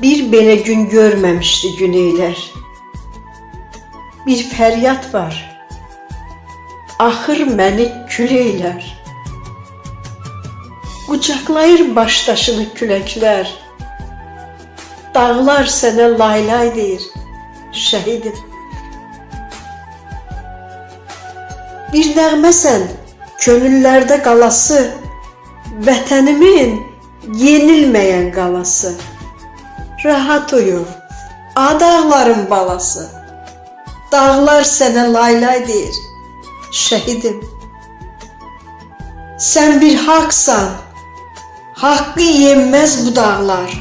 Bir belə gün görməmişdi güneylər. Bir fəryad var, axır məni küləklər. Qucaqlayır başdaşını küləklər. Dağlar sənə laylay deyir, şəhidim. Bir nəğməsən, könüllərdə qalası, vətənimin yenilməyən qalası. Rahat uyu, dağların balası. Dağlar sənə laylay deyir, şəhidim. Sən bir haqsan, haqqı yenməz bu dağlar.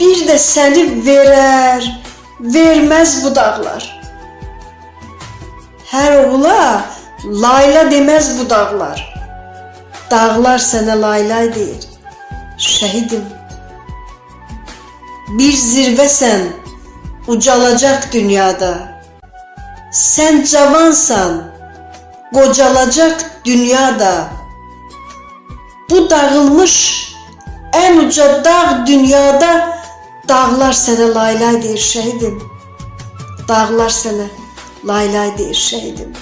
Bir də səni verər, verməz bu dağlar. Hər oğula layla deməz bu dağlar. Dağlar sənə laylay deyir, şəhidim. Bir zirvəsən, ucalacaq dünyada. Sən cavansan, qocalacaq dünyada. Bu dağılmış ən uca dağ dünyada. Dağlar sənə laylay deyir, şəhidim. Dağlar sənə laylay deyir, şəhidim.